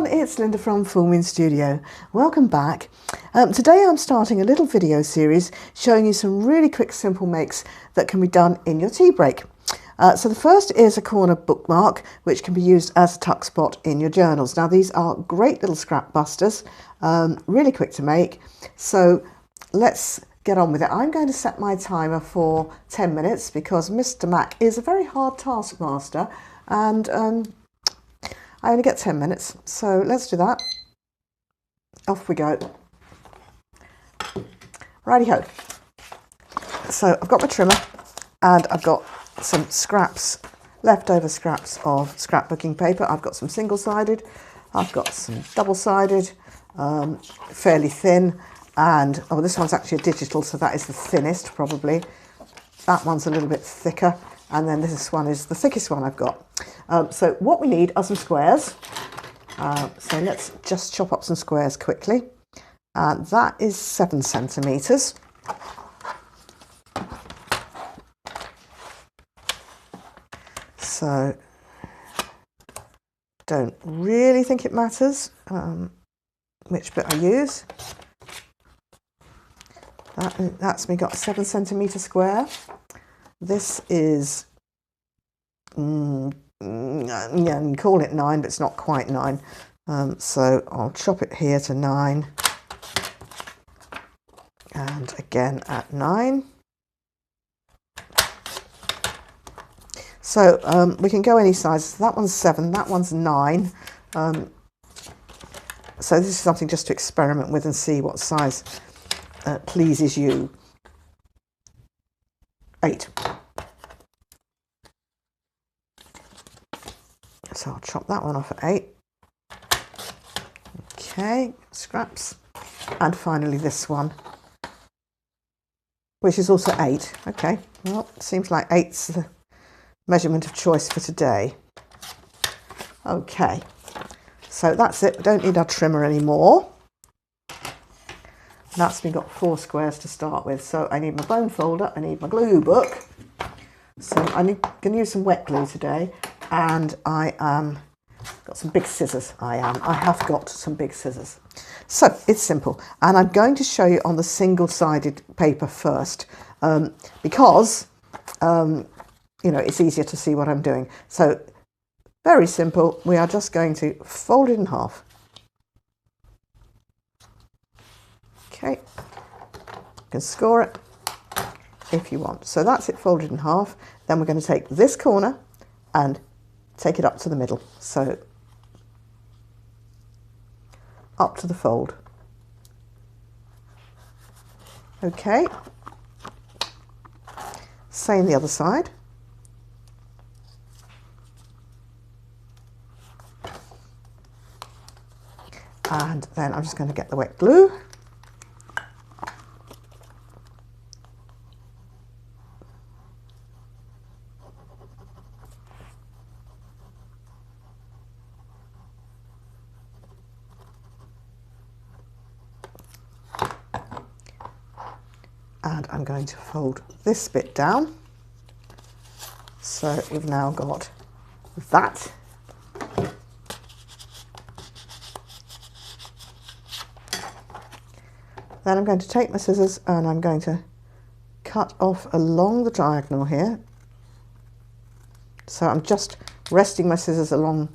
everyone, it's Linda from Full Moon Studio. Welcome back. Today I'm starting a little video series showing you some really quick simple makes that can be done in your tea break. So the first is a corner bookmark which can be used as a tuck spot in your journals. Now these are great little scrap busters, really quick to make, so let's get on with it. I'm going to set my timer for 10 minutes because Mr. Mac is a very hard taskmaster and I only get 10 minutes, so let's do that. Off we go. Righty-ho. So I've got my trimmer and I've got some scraps, leftover scraps of scrapbooking paper. I've got some single-sided, I've got some double-sided, fairly thin, and oh, this one's actually a digital, so that is the thinnest probably. That one's a little bit thicker, and then this one is the thickest one I've got. So what we need are some squares. So let's just chop up some squares quickly. That is 7 centimetres. So don't really think it matters which bit I use. That's me got a 7 centimetre square. This is, yeah, you can call it 9, but it's not quite 9. So I'll chop it here to 9. And again at 9. So we can go any size. That one's 7, that one's 9. So this is something just to experiment with and see what size pleases you. 8. So I'll chop that one off at 8. Okay, scraps. And finally this one, which is also 8. Okay, well, seems like 8's the measurement of choice for today. Okay, so that's it. We don't need our trimmer anymore. That's me got 4 squares to start with. So I need my bone folder, I need my glue book. So I'm going to use some wet glue today, and I got some big scissors. I have got some big scissors. So it's simple, and I'm going to show you on the single-sided paper first because you know, it's easier to see what I'm doing. So very simple. We are just going to fold it in half. Okay, you can score it if you want. So that's it folded in half. Then we're going to take this corner and take it up to the middle. So up to the fold. Okay, same the other side. And then I'm just going to get the wet glue. And I'm going to fold this bit down. So we've now got that. Then I'm going to take my scissors and I'm going to cut off along the diagonal here. So I'm just resting my scissors along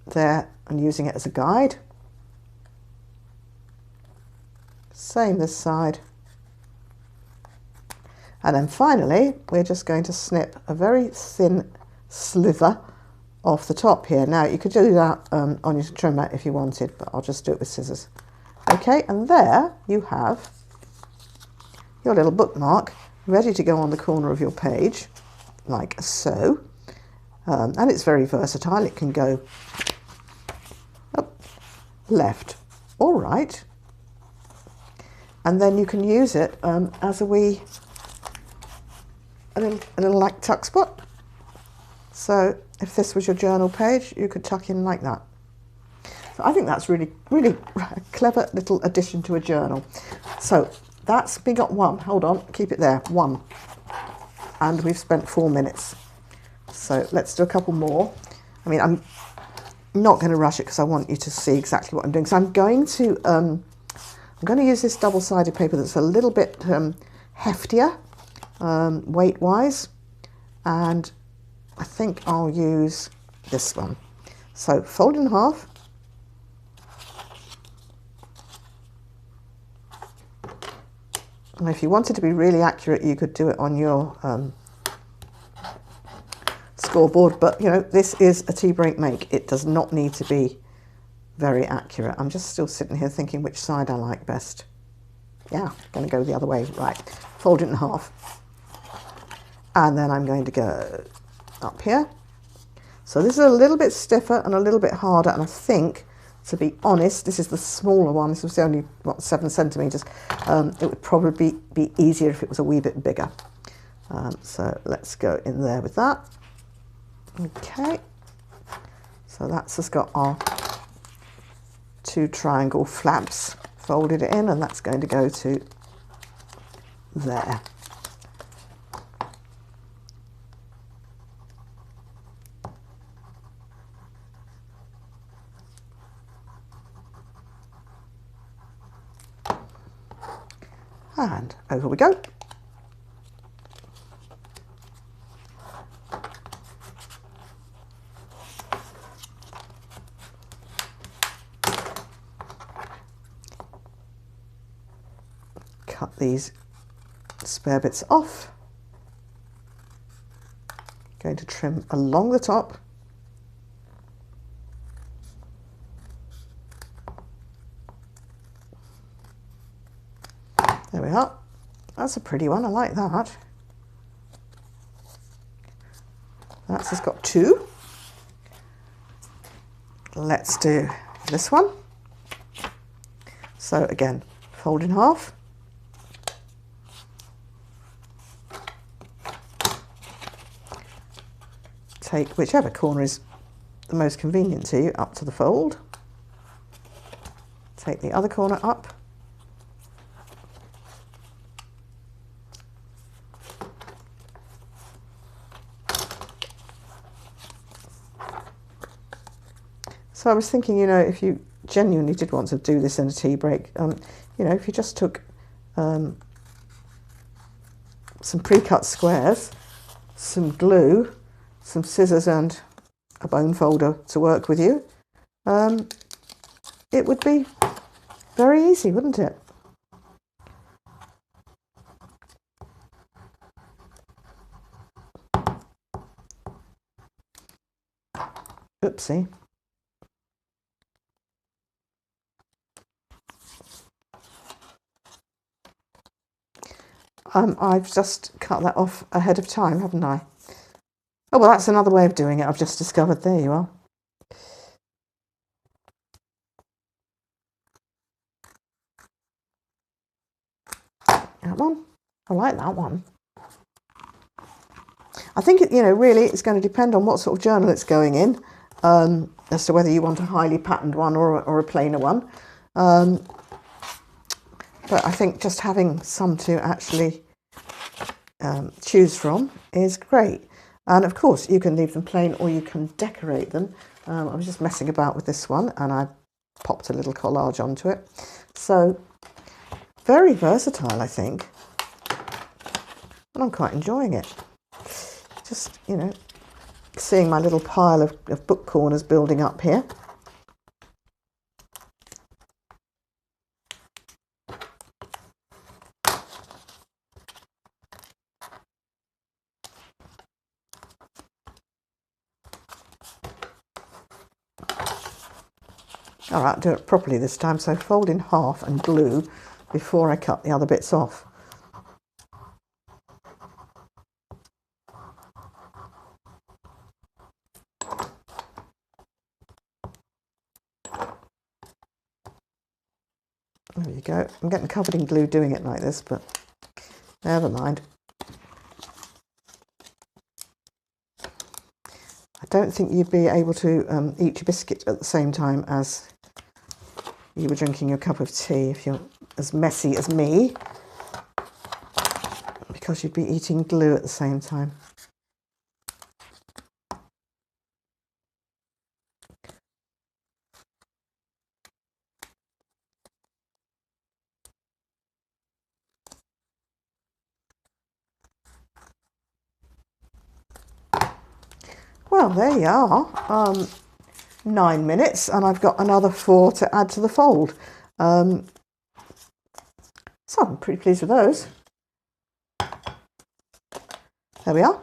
there and using it as a guide. Same this side. And then finally, we're just going to snip a very thin slither off the top here. Now, you could do that on your trimmer if you wanted, but I'll just do it with scissors. Okay, and there you have your little bookmark ready to go on the corner of your page, like so. And it's very versatile. It can go up, left or right. And then you can use it as a little like tuck spot. So if this was your journal page, you could tuck in like that. So I think that's really a clever little addition to a journal. So that's we got 1. Hold on, keep it there. 1. And we've spent 4 minutes. So let's do a couple more. I mean, not going to rush it because I want you to see exactly what I'm doing. So I'm going to use this double-sided paper that's a little bit heftier weight-wise, and I think I'll use this one. So fold in half. And if you wanted to be really accurate, you could do it on your scoreboard, but you know, this is a tea break make. It does not need to be very accurate. I'm just still sitting here thinking which side I like best. Yeah, going to go the other way. Right, fold it in half. And then I'm going to go up here. So this is a little bit stiffer and a little bit harder, and I think, to be honest, this is the smaller one. This was only, what, 7 centimetres. It would probably be easier if it was a wee bit bigger. So let's go in there with that. Okay, so that's just got our 2 triangle flaps, folded it in, and that's going to go to there. And over we go. Cut these spare bits off. Going to trim along the top. There we are. That's a pretty one. I like that. That's just got 2. Let's do this one. So again, fold in half. Take whichever corner is the most convenient to you up to the fold. Take the other corner up. So I was thinking, you know, if you genuinely did want to do this in a tea break, you know, if you just took some pre-cut squares, some glue, some scissors and a bone folder to work with you, it would be very easy, wouldn't it? Oopsie. I've just cut that off ahead of time, haven't I? Oh, well, that's another way of doing it. I've just discovered. There you are. That one. I like that one. I think, you know, really it's going to depend on what sort of journal it's going in, as to whether you want a highly patterned one or a plainer one. But I think just having some to actually choose from is great. And of course, you can leave them plain or you can decorate them. I was just messing about with this one and I popped a little collage onto it. So very versatile, I think. And I'm quite enjoying it. Just, you know, seeing my little pile of book corners building up here. All right, do it properly this time. So fold in half and glue before I cut the other bits off. There you go. I'm getting covered in glue doing it like this, but never mind. I don't think you'd be able to eat your biscuit at the same time as you were drinking your cup of tea if you're as messy as me, because you'd be eating glue at the same time. Well, there you are. 9 minutes, and I've got another 4 to add to the fold. So I'm pretty pleased with those. There we are.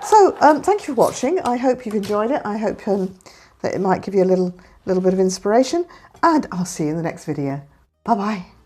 So thank you for watching. I hope you've enjoyed it. I hope that it might give you a little bit of inspiration, and I'll see you in the next video. Bye bye.